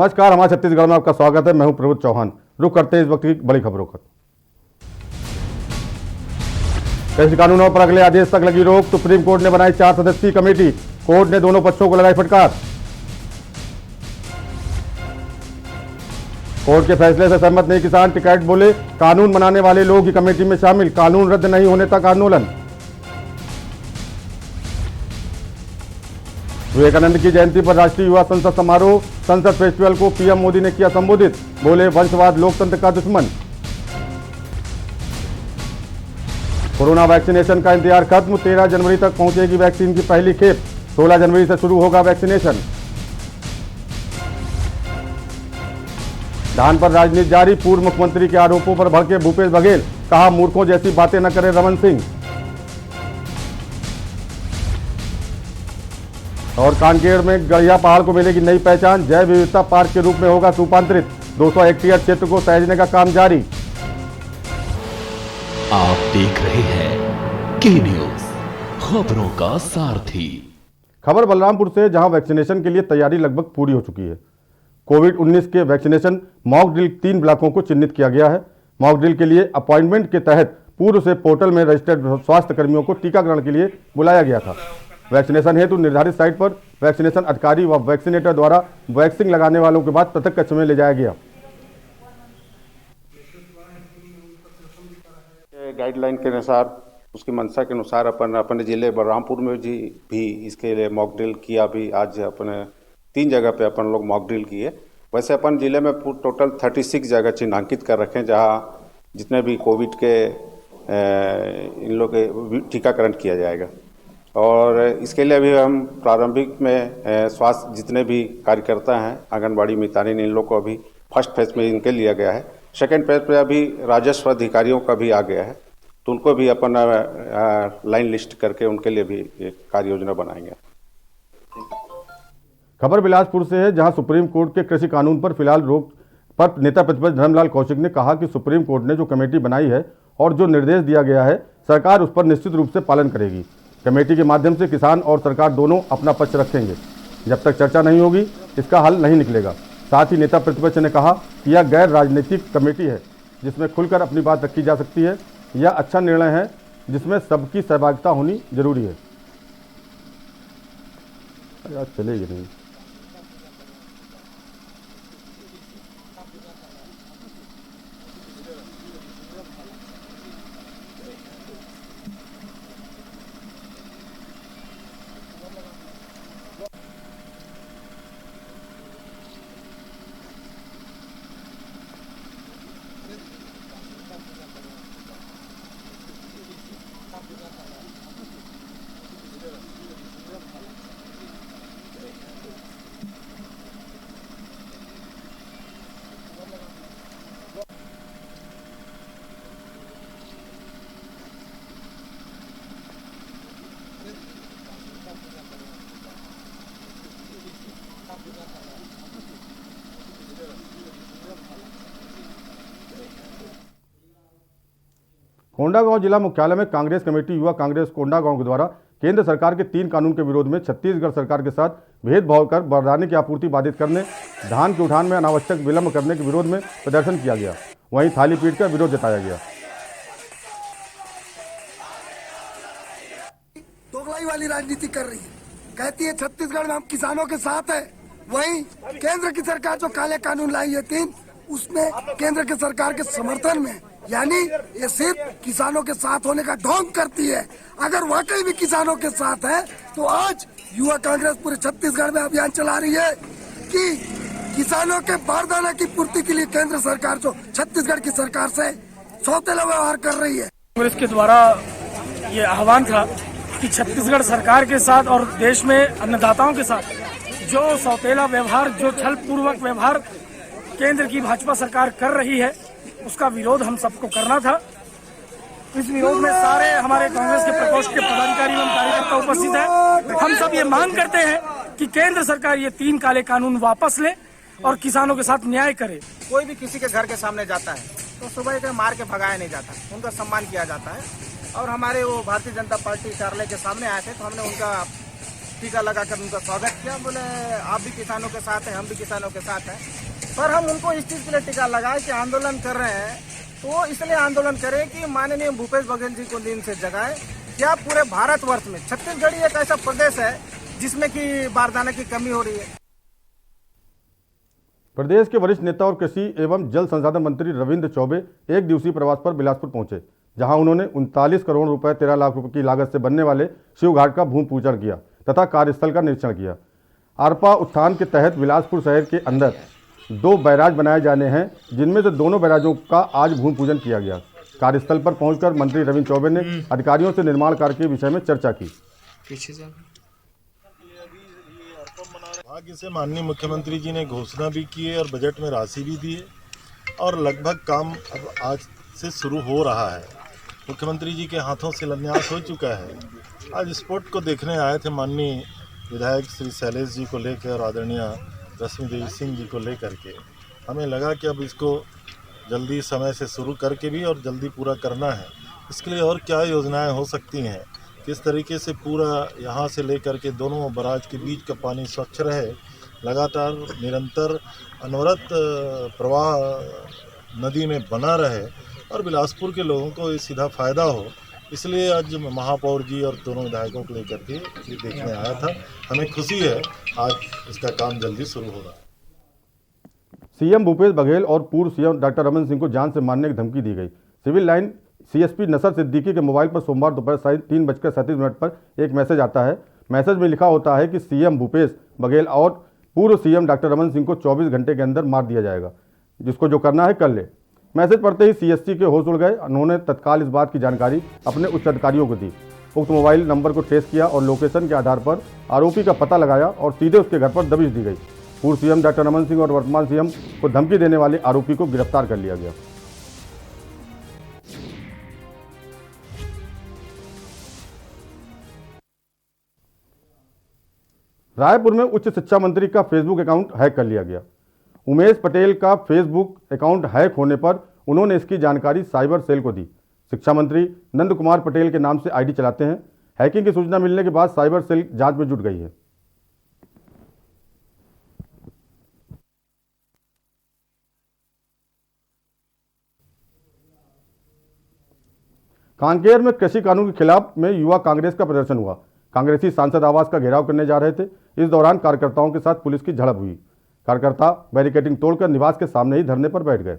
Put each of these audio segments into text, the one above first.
नमस्कार, हमारे छत्तीसगढ़ में आपका स्वागत है। मैं हूं प्रभुत चौहान। रुक करते हैं इस वक्त की बड़ी खबरों का। कृषि कानूनों पर अगले आदेश तक लगी रोक। सुप्रीम कोर्ट ने बनाई 4 सदस्यीय कमेटी। कोर्ट ने दोनों पक्षों को लगाई फटकार। कोर्ट के फैसले से सहमत नहीं किसान। टिकैत बोले कानून बनाने वाले लोग ही कमेटी में शामिल। कानून रद्द नहीं होने तक आंदोलन। विवेकानंद की जयंती पर राष्ट्रीय युवा संसद समारोह। संसद फेस्टिवल को पीएम मोदी ने किया संबोधित। बोले वंशवाद लोकतंत्र का दुश्मन। कोरोना वैक्सीनेशन का इंतजार खत्म। 13 जनवरी तक पहुंचेगी वैक्सीन की पहली खेप। 16 जनवरी से शुरू होगा वैक्सीनेशन। धान पर राजनीति जारी। पूर्व मुख्यमंत्री के आरोपों पर भड़के भूपेश बघेल। कहा मूर्खों जैसी बातें न करें रमन सिंह। और कांकेर में गड़िया पहाड़ को मिलेगी नई पहचान। जैव विविधता पार्क के रूप में होगा रूपांतरित। 200 हेक्टेयर क्षेत्र को सहेजने का काम जारी। आप देख रहे हैं के न्यूज, खबरों का सारथी। खबर बलरामपुर से, जहां वैक्सीनेशन के लिए तैयारी लगभग पूरी हो चुकी है। कोविड-19 के वैक्सीनेशन मॉक ड्रिल 3 ब्लॉकों को चिन्हित किया गया है। मॉक ड्रिल के लिए अपॉइंटमेंट के तहत पूर्व से पोर्टल में रजिस्टर्ड स्वास्थ्य कर्मियों को टीकाकरण के लिए बुलाया गया था। वैक्सीनेशन हेतु निर्धारित साइट पर वैक्सीनेशन अधिकारी व वैक्सीनेटर द्वारा वैक्सीन लगाने वालों के बाद पृथक कक्ष में ले जाया गया। गाइडलाइन के अनुसार, उसकी मंशा के अनुसार अपने जिले बलरामपुर में भी इसके लिए मॉक ड्रिल किया। भी आज अपने 3 जगह पे अपन लोग मॉक ड्रिल किए। वैसे अपन जिले में टोटल 36 जगह चिन्हांकित कर रखे हैं, जहाँ जितने भी कोविड के इन लोग के टीकाकरण किया जाएगा। और इसके लिए अभी हम प्रारंभिक में स्वास्थ्य जितने भी कार्यकर्ता हैं, आंगनबाड़ी मितानिन, इन लोग को अभी फर्स्ट फेज में इनके लिया गया है। सेकेंड फेज पे अभी राजस्व अधिकारियों का भी आ गया है, तो उनको भी अपन लाइन लिस्ट करके उनके लिए भी एक कार्य योजना बनाएंगे। खबर बिलासपुर से है, जहां सुप्रीम कोर्ट के कृषि कानून पर फिलहाल रोक पर नेता प्रतिपक्ष धर्मलाल कौशिक ने कहा कि सुप्रीम कोर्ट ने जो कमेटी बनाई है और जो निर्देश दिया गया है, सरकार उस पर निश्चित रूप से पालन करेगी। कमेटी के माध्यम से किसान और सरकार दोनों अपना पक्ष रखेंगे। जब तक चर्चा नहीं होगी, इसका हल नहीं निकलेगा। साथ ही नेता प्रतिपक्ष ने कहा कि यह गैर राजनीतिक कमेटी है, जिसमें खुलकर अपनी बात रखी जा सकती है। यह अच्छा निर्णय है, जिसमें सबकी सहभागिता होनी जरूरी है। यार चलेगी नहीं। कोंडागांव जिला मुख्यालय में कांग्रेस कमेटी युवा कांग्रेस कोंडागांव के द्वारा केंद्र सरकार के 3 कानून के विरोध में छत्तीसगढ़ सरकार के साथ भेदभाव कर बारदाने की आपूर्ति बाधित करने, धान के उठान में अनावश्यक विलंब करने के विरोध में प्रदर्शन किया गया। वहीं थाली पीट कर विरोध जताया गया। दोगलाई वाली राजनीति कर रही है, कहती है छत्तीसगढ़ में हम किसानों के साथ है। वहीं केंद्र की सरकार जो काले कानून लाई है 3, उसमें केंद्र की सरकार के समर्थन में, यानी ये सिर्फ किसानों के साथ होने का ढोंग करती है। अगर वाकई भी किसानों के साथ है तो आज युवा कांग्रेस पूरे छत्तीसगढ़ में अभियान चला रही है कि किसानों के बारदाना की पूर्ति के लिए केंद्र सरकार जो छत्तीसगढ़ की सरकार से सौतेला व्यवहार कर रही है। कांग्रेस के द्वारा ये आह्वान था कि छत्तीसगढ़ सरकार के साथ और देश में अन्नदाताओं के साथ जो सौतेला व्यवहार, जो छल पूर्वक व्यवहार केंद्र की भाजपा सरकार कर रही है, उसका विरोध हम सबको करना था। इस विरोध में सारे हमारे कांग्रेस के प्रकोष्ठ के पदाधिकारी एवं कार्यकर्ता उपस्थित हैं। हम सब ये मांग करते हैं कि केंद्र सरकार ये 3 काले कानून वापस ले और किसानों के साथ न्याय करे। कोई भी किसी के घर के सामने जाता है तो सुबह के मार के भगाया नहीं जाता, उनका सम्मान किया जाता है। और हमारे वो भारतीय जनता पार्टी कार्यालय के सामने आए थे तो हमने उनका टीका लगाकर उनका स्वागत किया। बोले आप भी किसानों के साथ हैं, हम भी किसानों के साथ हैं। पर हम उनको इस चीज़ के लिए टीका लगाए कि आंदोलन कर रहे हैं तो इसलिए आंदोलन करें कि माननीय भूपेश बघेल जी को नींद से जगाएं। क्या पूरे भारतवर्ष में छत्तीसगढ़ एक ऐसा प्रदेश है जिसमें कि बारदाना की कमी हो रही है। प्रदेश के वरिष्ठ नेता और कृषि एवं जल संसाधन मंत्री रविंद्र चौबे एक दिवसीय प्रवास पर बिलासपुर पहुंचे, जहां उन्होंने 39 करोड़ रुपए 13 लाख रुपए की लागत से बनने वाले शिव घाट का भूमि पूजन किया तथा कार्यस्थल का निरीक्षण किया। आरपा उत्थान के तहत बिलासपुर शहर के अंदर 2 बैराज बनाए जाने हैं, जिनमें से दोनों बैराजों का आज भूमि पूजन किया गया। कार्यस्थल पर पहुंचकर मंत्री रविंद्र चौबे ने अधिकारियों से निर्माण कार्य के विषय में चर्चा की। भाग्य से माननीय मुख्यमंत्री जी ने घोषणा भी की है और बजट में राशि भी दी है और लगभग काम अब आज से शुरू हो रहा है। मुख्यमंत्री जी के हाथों शिलान्यास हो चुका है। आज स्पोर्ट को देखने आए थे माननीय विधायक श्री शैलेश जी को लेकर और आदरणीय रश्मि देवी सिंह जी को लेकर के। हमें लगा कि अब इसको जल्दी समय से शुरू करके भी और जल्दी पूरा करना है। इसके लिए और क्या योजनाएं हो सकती हैं, किस तरीके से पूरा यहाँ से लेकर के दोनों बराज के बीच का पानी स्वच्छ रहे, लगातार निरंतर अनवरत प्रवाह नदी में बना रहे और बिलासपुर के लोगों को ये सीधा फ़ायदा हो। इसलिए आज महापौर जी और दोनों विधायकों को लेकर के ये देखने आया था। हमें खुशी है आज इसका काम जल्दी शुरू हो रहा है। सीएम भूपेश बघेल और पूर्व सीएम डॉक्टर रमन सिंह को जान से मारने की धमकी दी गई। सिविल लाइन सीएसपी नसर सिद्दीकी के मोबाइल पर सोमवार दोपहर 3:37 पर एक मैसेज आता है। मैसेज में लिखा होता है कि सीएम भूपेश बघेल और पूर्व सीएम डॉक्टर रमन सिंह को 24 घंटे के अंदर मार दिया जाएगा, जिसको जो करना है कर ले। मैसेज पढ़ते ही सीएसपी के होश उड़ गए। उन्होंने तत्काल इस बात की जानकारी अपने उच्च अधिकारियों को दी। उक्त मोबाइल नंबर को ट्रेस किया और लोकेशन के आधार पर आरोपी का पता लगाया और सीधे उसके घर पर दबिश दी गई। पूर्व सीएम डॉक्टर रमन सिंह और वर्तमान सीएम को धमकी देने वाले आरोपी को गिरफ्तार कर लिया गया। रायपुर में उच्च शिक्षा मंत्री का फेसबुक अकाउंट हैक कर लिया गया। उमेश पटेल का फेसबुक अकाउंट हैक होने पर उन्होंने इसकी जानकारी साइबर सेल को दी। शिक्षा मंत्री नंद कुमार पटेल के नाम से आईडी चलाते हैं। हैकिंग की सूचना मिलने के बाद साइबर सेल जांच में जुट गई है। कांकेर में कृषि कानून के खिलाफ में युवा कांग्रेस का प्रदर्शन हुआ। कांग्रेसी सांसद आवास का घेराव करने जा रहे थे। इस दौरान कार्यकर्ताओं के साथ पुलिस की झड़प हुई। कार्यकर्ता बैरिकेडिंग तोड़कर निवास के सामने ही धरने पर बैठ गए।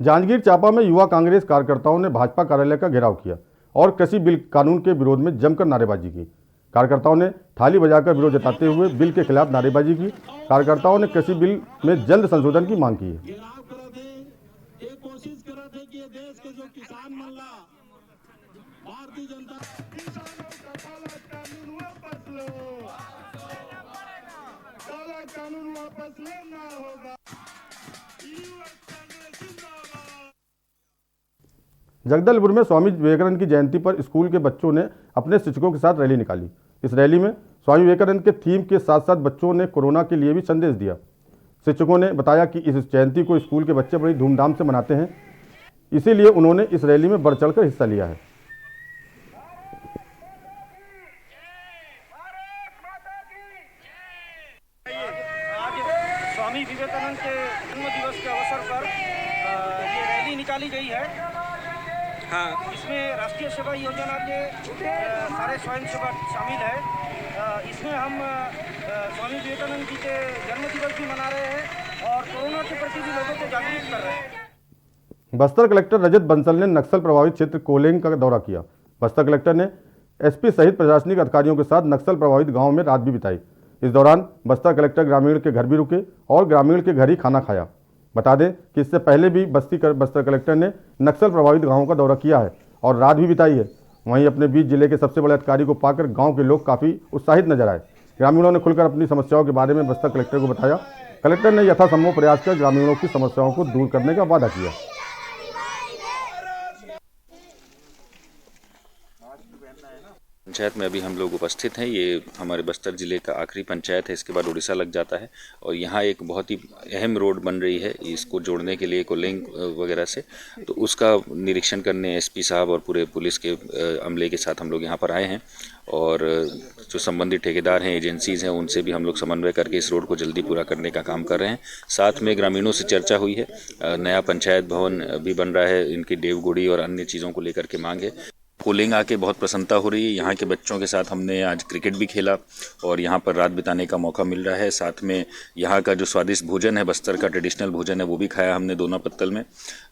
जांजगीर चांपा में युवा कांग्रेस कार्यकर्ताओं ने भाजपा कार्यालय का घेराव किया और कृषि बिल कानून के विरोध में जमकर नारेबाजी की। कार्यकर्ताओं ने थाली बजाकर विरोध जताते हुए बिल के खिलाफ नारेबाजी की। कार्यकर्ताओं ने कृषि बिल में जल्द संशोधन की मांग की है। जगदलपुर में स्वामी विवेकानंद की जयंती पर स्कूल के बच्चों ने अपने शिक्षकों के साथ रैली निकाली। इस रैली में स्वामी विवेकानंद के थीम के साथ साथ बच्चों ने कोरोना के लिए भी संदेश दिया। शिक्षकों ने बताया कि इस जयंती को स्कूल के बच्चे बड़ी धूमधाम से मनाते हैं, इसीलिए उन्होंने इस रैली में बढ़ चढ़कर हिस्सा लिया है। स्वामी विवेकानंद के जन्म दिवस के अवसर पर ये रैली निकाली गई है। हाँ, इसमें राष्ट्रीय सेवा योजना के सारे स्वयंसेवक शामिल है। इसमें हम स्वामी विवेकानंद जी के जन्म दिवस भी मना रहे हैं और कोरोना के प्रति भी लोगों को जागरूक कर रहे हैं। बस्तर कलेक्टर रजत बंसल ने नक्सल प्रभावित क्षेत्र कोलेंग का दौरा किया। बस्तर कलेक्टर ने एसपी सहित प्रशासनिक अधिकारियों के साथ नक्सल प्रभावित गांव में रात भी बिताई। इस दौरान बस्तर कलेक्टर ग्रामीण के घर भी रुके और ग्रामीण के घर ही खाना खाया। बता दें कि इससे पहले भी बस्तर कलेक्टर ने नक्सल प्रभावित गांवों का दौरा किया है और रात भी बिताई है। वहीं अपने बीच जिले के सबसे बड़े अधिकारी को पाकर गांव के लोग काफ़ी उत्साहित नजर आए। ग्रामीणों ने खुलकर अपनी समस्याओं के बारे में बस्तर कलेक्टर को बताया। कलेक्टर ने यथासंभव प्रयास कर ग्रामीणों की समस्याओं को दूर करने का वादा किया। पंचायत में अभी हम लोग उपस्थित हैं। ये हमारे बस्तर जिले का आखिरी पंचायत है, इसके बाद उड़ीसा लग जाता है और यहाँ एक बहुत ही अहम रोड बन रही है इसको जोड़ने के लिए कोलिंग वगैरह से, तो उसका निरीक्षण करने एसपी साहब और पूरे पुलिस के अमले के साथ हम लोग यहाँ पर आए हैं और जो संबंधित ठेकेदार हैं, एजेंसीज हैं, उनसे भी हम लोग समन्वय करके इस रोड को जल्दी पूरा करने का काम कर रहे हैं। साथ में ग्रामीणों से चर्चा हुई है, नया पंचायत भवन भी बन रहा है, इनकी देवगुड़ी और अन्य चीज़ों को लेकर के मांग है। कोलिंग आके बहुत प्रसन्नता हो रही है। यहाँ के बच्चों के साथ हमने आज क्रिकेट भी खेला और यहाँ पर रात बिताने का मौका मिल रहा है। साथ में यहाँ का जो स्वादिष्ट भोजन है, बस्तर का ट्रेडिशनल भोजन है, वो भी खाया हमने दोना पत्तल में,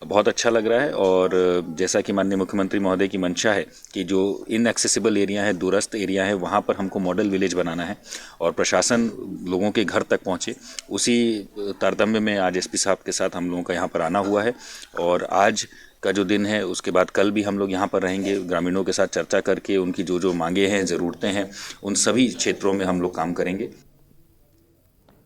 बहुत अच्छा लग रहा है। और जैसा कि माननीय मुख्यमंत्री महोदय की मंशा है कि जो इनएक्सेसिबल एरिया है, दूरस्थ एरिया है, वहाँ पर हमको मॉडल विलेज बनाना है और प्रशासन लोगों के घर तक पहुँचे, उसी तारतम्य में आज एसपी साहब के साथ हम लोगों का यहाँ पर आना हुआ है। और आज का जो दिन है उसके बाद कल भी हम लोग यहाँ पर रहेंगे, ग्रामीणों के साथ चर्चा करके उनकी जो जो मांगे हैं, ज़रूरतें हैं, उन सभी क्षेत्रों में हम लोग काम करेंगे।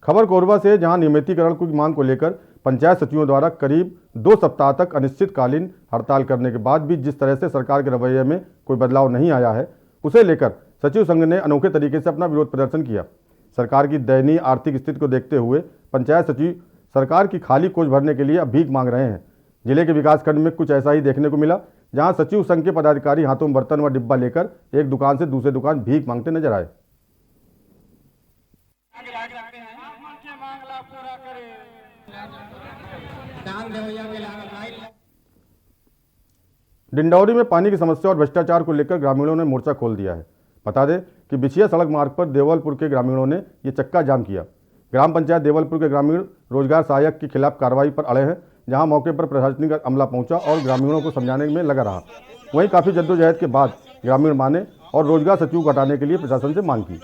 खबर कोरबा से, जहां नियमितीकरण की मांग को लेकर पंचायत सचिवों द्वारा करीब 2 सप्ताह तक अनिश्चितकालीन हड़ताल करने के बाद भी जिस तरह से सरकार के रवैये में कोई बदलाव नहीं आया है, उसे लेकर सचिव संघ ने अनोखे तरीके से अपना विरोध प्रदर्शन किया। सरकार की दयनीय आर्थिक स्थिति को देखते हुए पंचायत सचिव सरकार की खाली कोष भरने के लिए अब भीख मांग रहे हैं। जिले के विकासखंड में कुछ ऐसा ही देखने को मिला, जहां सचिव संघ के पदाधिकारी हाथों में बर्तन व डिब्बा लेकर एक दुकान से दूसरे दुकान भीख मांगते नजर आए। डिंडौरी में पानी की समस्या और भ्रष्टाचार को लेकर ग्रामीणों ने मोर्चा खोल दिया है। बता दें कि बिछिया सड़क मार्ग पर देवलपुर के ग्रामीणों ने ये चक्का जाम किया। ग्राम पंचायत देवलपुर के ग्रामीण रोजगार सहायक के खिलाफ कार्रवाई पर अड़े हैं, जहां मौके पर प्रशासनिक अमला पहुंचा और ग्रामीणों को समझाने में लगा रहा। वहीं काफ़ी जद्दोजहद के बाद ग्रामीण माने और रोजगार सचिव को हटाने के लिए प्रशासन से मांग की।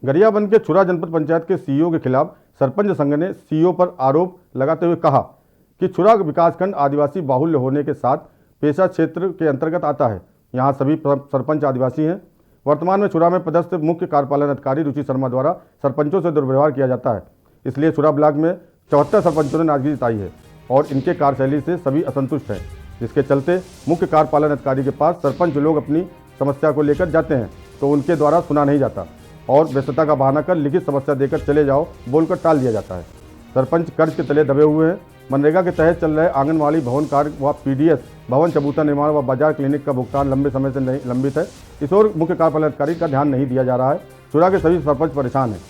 गरियाबंद के छुरा जनपद पंचायत के सीईओ के खिलाफ सरपंच संघ ने सीईओ पर आरोप लगाते हुए कहा कि छुरा विकासखंड आदिवासी बाहुल्य होने के साथ पेशा क्षेत्र के अंतर्गत आता है। यहां सभी सरपंच आदिवासी हैं। वर्तमान में छुरा में पदस्थ मुख्य कार्यपालन अधिकारी रुचि शर्मा द्वारा सरपंचों से दुर्व्यवहार किया जाता है। इसलिए छुरा ब्लॉक में 74 सरपंचों ने नाराजगी जताई है और इनके कार्यशैली से सभी असंतुष्ट हैं, जिसके चलते मुख्य कार्यपालन अधिकारी के पास सरपंच लोग अपनी समस्या को लेकर जाते हैं तो उनके द्वारा सुना नहीं जाता और व्यस्तता का बहाना कर लिखित समस्या देकर चले जाओ बोलकर टाल दिया जाता है। सरपंच कर्ज के तले दबे हुए हैं। मनरेगा के तहत चल रहे आंगनवाड़ी भवन कार्य व पीडीएस भवन चबूतरा निर्माण व बाजार क्लिनिक का भुगतान लंबे समय से नहीं लंबित है। इस ओर मुख्य कार्यपालन अधिकारी का ध्यान नहीं दिया जा रहा है। छुरा के सभी सरपंच परेशान हैं।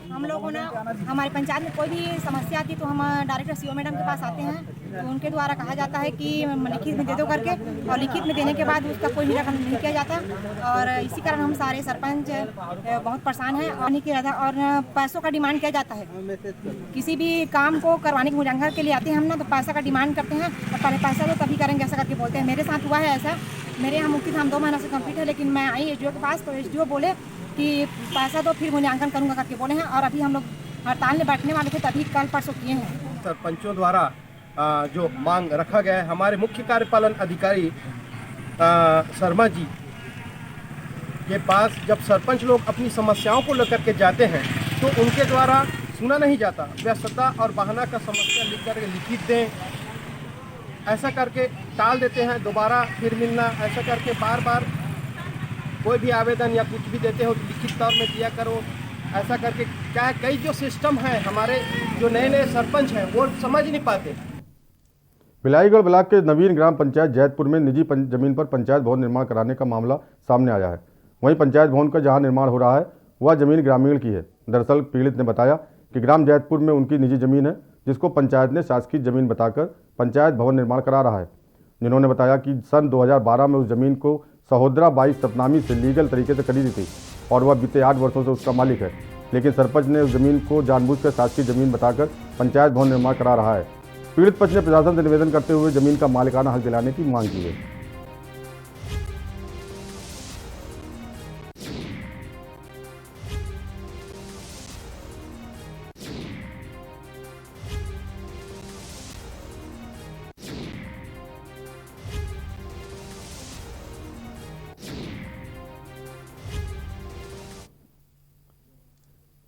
हम लोगों ने हमारे पंचायत में कोई भी समस्या आती तो हम डायरेक्टर सीओ मैडम के पास आते हैं, तो उनके द्वारा कहा जाता है कि लिखित में दे दो करके, और लिखित में देने के बाद उसका कोई निराकरण नहीं किया जाता और इसी कारण हम सारे सरपंच बहुत परेशान हैं। और पैसों का डिमांड किया जाता है। किसी भी काम को करवाने के मूल्यांकन के लिए आते हैं हम ना, तो पैसा का डिमांड करते हैं और पहले पैसा दो तभी करेंगे ऐसा करके बोलते हैं। मेरे साथ हुआ है ऐसा। मेरे यहाँ मुक्ति धाम 2 महीना से कंप्लीट है, लेकिन मैं आई एसडीओ के पास तो एसडीओ बोले कि पैसा दो फिर मूल्यांकन करूंगा करके बोले हैं और अभी हम लोग हड़ताल में बैठने वाले थे, तभी कल परसों किए हैं। सरपंचों द्वारा जो मांग रखा गया है, हमारे मुख्य कार्यपालन अधिकारी शर्मा जी के पास जब सरपंच लोग अपनी समस्याओं को लेकर के जाते हैं तो उनके द्वारा सुना नहीं जाता। व्यस्तता और बहाना का समस्या लिख कर लिखित दें, ऐसा करके टाल देते हैं। दोबारा फिर मिलना, ऐसा करके बार बार कोई भी आवेदन या कुछ भी देते हो तो लिखित तौर में दिया करो, ऐसा करके क्या है, कई जो सिस्टम है हमारे जो नए नए सरपंच हैं वो समझ नहीं पाते। बिलाईगढ़ ब्लॉक के नवीन ग्राम पंचायत जैतपुर में निजी जमीन पर पंचायत भवन निर्माण कराने का मामला सामने आया है। वहीं पंचायत भवन का जहां निर्माण हो रहा है वह जमीन ग्रामीण की है। दरअसल पीड़ित ने बताया कि ग्राम जैतपुर में उनकी निजी जमीन है, जिसको पंचायत ने शासकीय जमीन बताकर पंचायत भवन निर्माण करा रहा है। जिन्होंने बताया कि सन 2012 में उस जमीन को सहोदरा बाई सतनामी से लीगल तरीके से खरीदी थी और वह बीते 8 वर्षों से उसका मालिक है, लेकिन सरपंच ने उस जमीन को जानबूझकर शासकीय जमीन बताकर पंचायत भवन निर्माण करा रहा है। पीड़ित पक्ष ने प्रशासन से निवेदन करते हुए जमीन का मालिकाना हक दिलाने की मांग की है।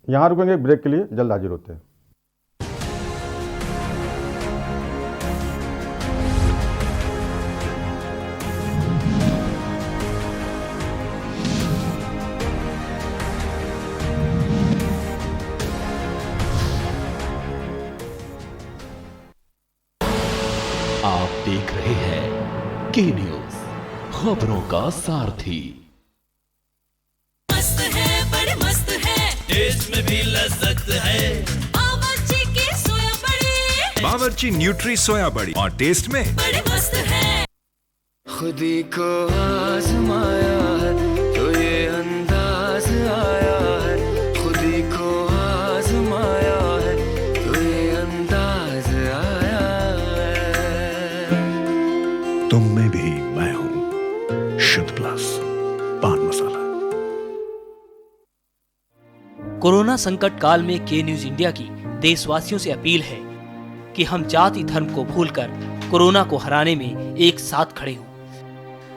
यहाँ रुकेंगे एक ब्रेक के लिए, जल्द हाजिर होते हैं। आप देख रहे हैं के न्यूज, खबरों का सारथी। मस्त है, बड़े मस्त है, टेस्ट में भी लज्जत है। बावर्ची की सोया बड़ी, बावर्ची न्यूट्री सोया बड़ी, और टेस्ट में बड़े मस्त है। खुदी को आजमाया है तो ये अंदाज आया है, खुदी को आजमाया है तो ये अंदाज आया है। तुम में भी मैं हूं, शुद्ध प्लस पान मसाला। कोरोना संकट काल में के न्यूज इंडिया की देशवासियों से अपील है कि हम जाति धर्म को भूलकर कोरोना को हराने में एक साथ खड़े हों,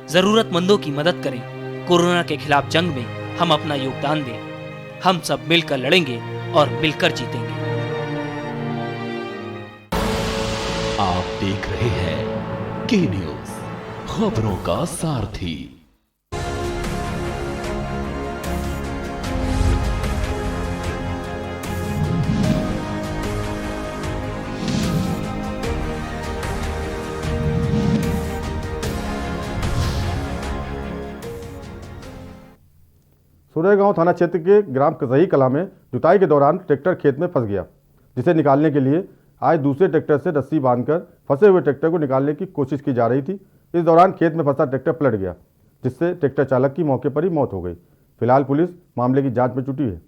जरूरतमंदों की मदद करें। कोरोना के खिलाफ जंग में हम अपना योगदान दें। हम सब मिलकर लड़ेंगे और मिलकर जीतेंगे। आप देख रहे हैं के न्यूज, खबरों का सारथी। सुरेगांव थाना क्षेत्र के ग्राम कसही कला में जुताई के दौरान ट्रैक्टर खेत में फंस गया, जिसे निकालने के लिए आज दूसरे ट्रैक्टर से रस्सी बांधकर फंसे हुए ट्रैक्टर को निकालने की कोशिश की जा रही थी। इस दौरान खेत में फंसा ट्रैक्टर पलट गया, जिससे ट्रैक्टर चालक की मौके पर ही मौत हो गई। फिलहाल पुलिस मामले की जांच में जुटी है।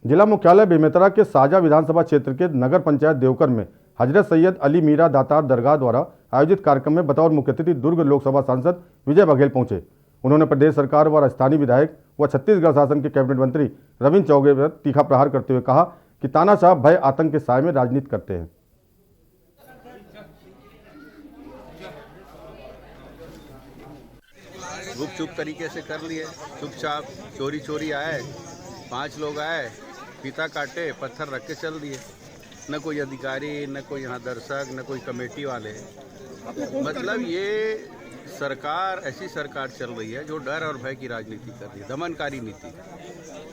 जिला मुख्यालय बेमेतरा के साजा विधानसभा क्षेत्र के नगर पंचायत देवकर में हजरत सैयद अली मीरा दातार दरगाह द्वारा आयोजित कार्यक्रम में बतौर मुख्य अतिथि दुर्ग लोकसभा सांसद विजय बघेल पहुंचे। उन्होंने प्रदेश सरकार व स्थानीय विधायक व छत्तीसगढ़ शासन के कैबिनेट मंत्री रविंद्र चौबे पर तीखा प्रहार करते हुए कहा कि तानाशाह भय आतंक के साए में राजनीति करते हैं। गुपचुप तरीके से कर लिए, चुपचाप चोरी आए, 5 लोग आए, फीता काटे, पत्थर रख के चल दिए। न कोई अधिकारी, न कोई यहाँ दर्शक, न कोई कमेटी वाले। मतलब ये सरकार, ऐसी सरकार चल रही है जो डर और भय की राजनीति कर रही है, दमनकारी नीति।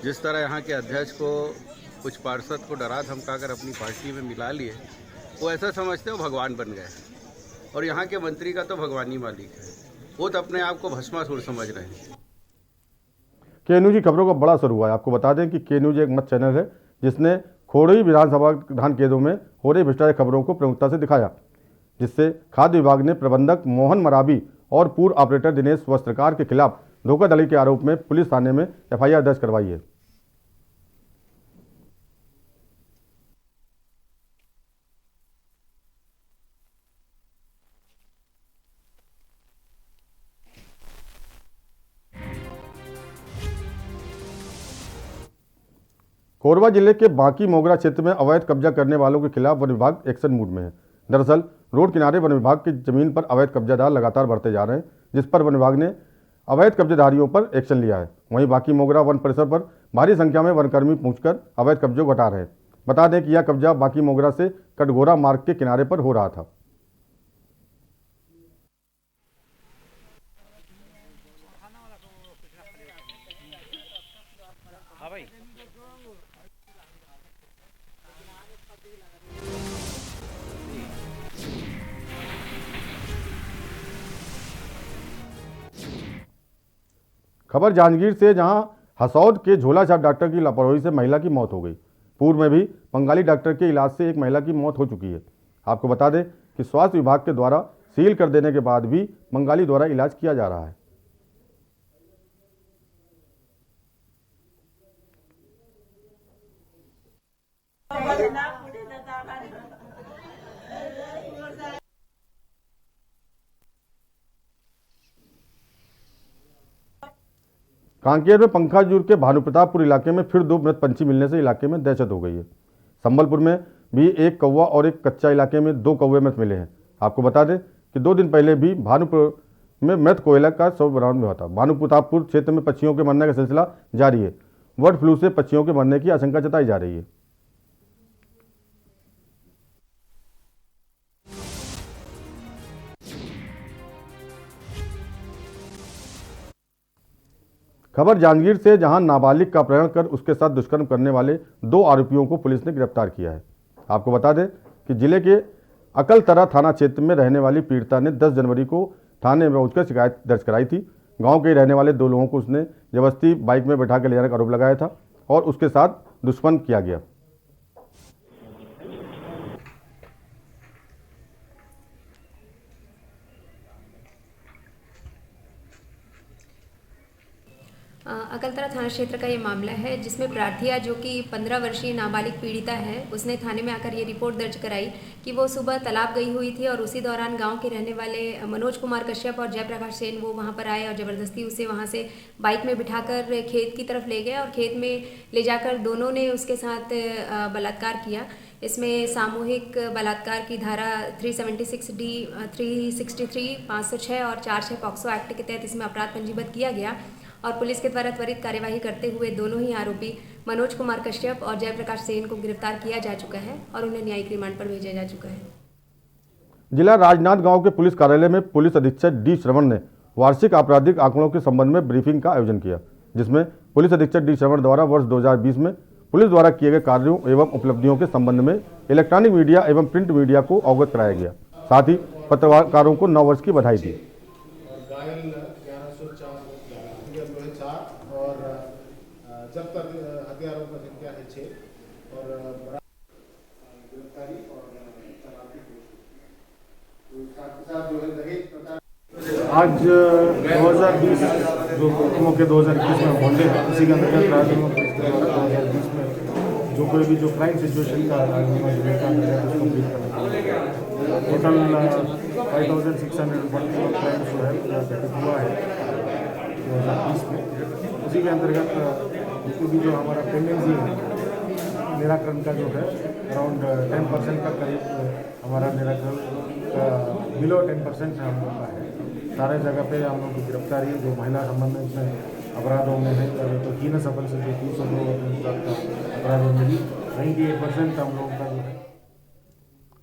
जिस तरह यहाँ के अध्यक्ष को कुछ पार्षद को डरा धमकाकर अपनी पार्टी में मिला लिए, वो ऐसा समझते हो भगवान बन गए। और यहाँ के मंत्री का तो भगवानी मालिक है, वो तो अपने आप को भस्मासुर समझ रहे हैं। के न्यूज की खबरों का बड़ा असर हुआ है। आपको बता दें कि के न्यूज एक मत चैनल है जिसने खोड़ई विधानसभा धान केंद्रों में हो रही भ्रष्टाचार खबरों को प्रमुखता से दिखाया, जिससे खाद्य विभाग ने प्रबंधक मोहन मराबी और पूर्व ऑपरेटर दिनेश वस्त्रकार के खिलाफ धोखाधड़ी के आरोप में पुलिस थाने में एफआईआर दर्ज करवाई है। कोरबा जिले के बांकी मोगरा क्षेत्र में अवैध कब्जा करने वालों के खिलाफ वन विभाग एक्शन मूड में है। दरअसल रोड किनारे वन विभाग की जमीन पर अवैध कब्जादार लगातार बढ़ते जा रहे हैं, जिस पर वन विभाग ने अवैध कब्जेदारियों पर एक्शन लिया है। वहीं बांकी मोगरा वन परिसर पर भारी संख्या में वनकर्मी पहुंचकर अवैध कब्जों को हटा रहे हैं। बता दें कि यह कब्जा बांकी मोगरा से कटघोरा मार्ग के किनारे पर हो रहा था। खबर जांजगीर से, जहां हसौद के झोला छाप डॉक्टर की लापरवाही से महिला की मौत हो गई। पूर्व में भी बंगाली डॉक्टर के इलाज से एक महिला की मौत हो चुकी है। आपको बता दें कि स्वास्थ्य विभाग के द्वारा सील कर देने के बाद भी बंगाली द्वारा इलाज किया जा रहा है। कांकेर में पंखाजूर के भानुप्रतापपुर इलाके में फिर 2 मृत पंछी मिलने से इलाके में दहशत हो गई है। संबलपुर में भी एक कौवा और एक कच्चा इलाके में 2 कौवे मृत मिले हैं। आपको बता दें कि 2 दिन पहले भी भानुपुर में मृत कोयला का शव बरामद हुआ था। भानुप्रतापपुर क्षेत्र में पक्षियों के मरने का सिलसिला जारी है। बर्ड फ्लू से पक्षियों के मरने की आशंका जताई जा रही है। खबर जांजगीर से, जहां नाबालिग का अपहरण कर उसके साथ दुष्कर्म करने वाले 2 आरोपियों को पुलिस ने गिरफ्तार किया है। आपको बता दें कि जिले के अकलतरा थाना क्षेत्र में रहने वाली पीड़िता ने 10 जनवरी को थाने में पहुंचकर शिकायत दर्ज कराई थी। गांव के रहने वाले 2 लोगों को उसने जबरदस्ती बाइक में बैठा कर ले जाने का आरोप लगाया था और उसके साथ दुष्कर्म किया गया। अकलतरा थाना क्षेत्र का ये मामला है, जिसमें प्रार्थिया जो कि 15 वर्षीय नाबालिग पीड़िता है, उसने थाने में आकर ये रिपोर्ट दर्ज कराई कि वो सुबह तालाब गई हुई थी और उसी दौरान गांव के रहने वाले मनोज कुमार कश्यप और जयप्रकाश सेन वो वहां पर आए और ज़बरदस्ती उसे वहां से बाइक में बिठाकर खेत की तरफ ले गए और खेत में ले जाकर दोनों ने उसके साथ बलात्कार किया। इसमें सामूहिक बलात्कार की धारा 376D, 363, 506 और 46 पॉक्सो एक्ट के तहत इसमें अपराध पंजीबद्ध किया गया और पुलिस के द्वारा त्वरित कार्यवाही करते हुए दोनों ही आरोपी मनोज कुमार कश्यप और जयप्रकाश सेन को गिरफ्तार किया जा चुका है और उन्हें न्यायिक रिमांड पर भेजा जा चुका है। जिला राजनांदगांव के पुलिस कार्यालय में पुलिस अधीक्षक डी श्रवण ने वार्षिक आपराधिक आंकड़ों के संबंध में ब्रीफिंग का आयोजन किया, जिसमें पुलिस अधीक्षक डी श्रवण द्वारा वर्ष 2020 में पुलिस द्वारा किए गए कार्यों एवं उपलब्धियों के संबंध में इलेक्ट्रॉनिक मीडिया एवं प्रिंट मीडिया को अवगत कराया गया। साथ ही पत्रकारों को 9 वर्ष की बधाई दी। जब तक हथियारों की संख्या है 6 और गिरफ्तारी और आज 2020 जो हुक्मों के 2021 में बॉन्डे हैं, उसी के अंतर्गत राज्य में 2020 में जो कोई भी जो क्राइम सिचुएशन का टोटल 5644 क्राइम्स जो है घटित हुआ है 2020 में। उसी के अंतर्गत क्योंकि जो हमारा पेंडेंसी है निराकरण का जो है अराउंड 10% का करीब हमारा निराकरण का बिलो 10% हम लोग का है। सारे जगह पे हम लोग की गिरफ्तारी जो महिला संबंधित अपराधों में है तो हीन सफल से जो 300 अपराधों में 98% हम लोगों का जो है।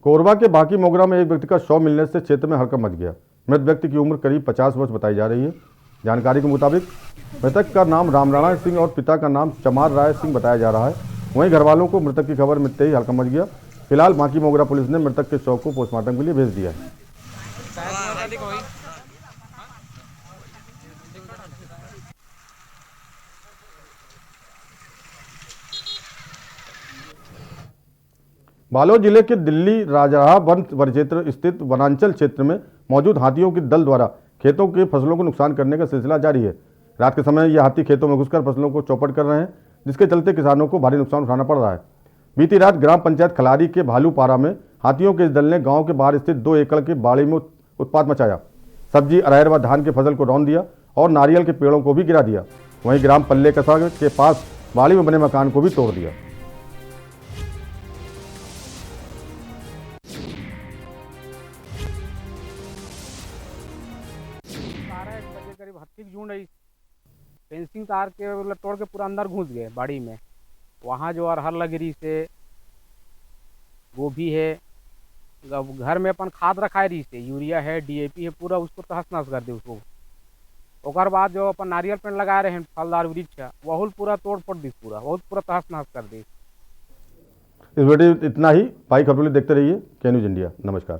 कोरबा के बाकी मोगरा में एक व्यक्ति का शव मिलने से क्षेत्र में हड़कंप मच गया। मृत व्यक्ति की उम्र करीब 50 वर्ष बताई जा रही है। जानकारी के मुताबिक मृतक का नाम रामराणा सिंह और पिता का नाम चमार राय सिंह बताया जा रहा है। वहीं घर वालों को मृतक की खबर मिलते ही हड़कंप मच गया। फिलहाल बाकी मोगरा पुलिस ने मृतक के शव को पोस्टमार्टम के लिए भेज दिया है। बालोद जिले के दिल्ली राजराहा वन परिक्षेत्र स्थित वनांचल क्षेत्र में मौजूद हाथियों के दल द्वारा खेतों की फसलों को नुकसान करने का सिलसिला जारी है। रात के समय ये हाथी खेतों में घुसकर फसलों को चौपट कर रहे हैं, जिसके चलते किसानों को भारी नुकसान उठाना पड़ रहा है। बीती रात ग्राम पंचायत खलारी के भालूपारा में हाथियों के इस दल ने गांव के बाहर स्थित 2 एकड़ की बाड़ी में उत्पात मचाया। सब्जी, अरहर व धान की फसल को रौंद दिया और नारियल के पेड़ों को भी गिरा दिया। वहीं ग्राम पल्ले कसा के पास बाड़ी में बने मकान को भी तोड़ दिया। 12 बजे करीब हाथी की झुंड फेंसिंग तार के तोड़ के पूरा अंदर घुस गए बाड़ी में। वहाँ जो अरहर लगरी से गोभी है, घर में अपन खाद रखा है, से यूरिया है, DAP है, पूरा उसको तहस नहस कर दे उसको। ओकर बाद जो अपन नारियल पेड़ लगा रहे हैं फलदार वृक्ष वह पूरा तोड़ फोड़ दी, पूरा तहस नहस कर दी। इस वीडियो इतना ही। पाई खबरों देखते रहिए के न्यूज़ इंडिया। नमस्कार।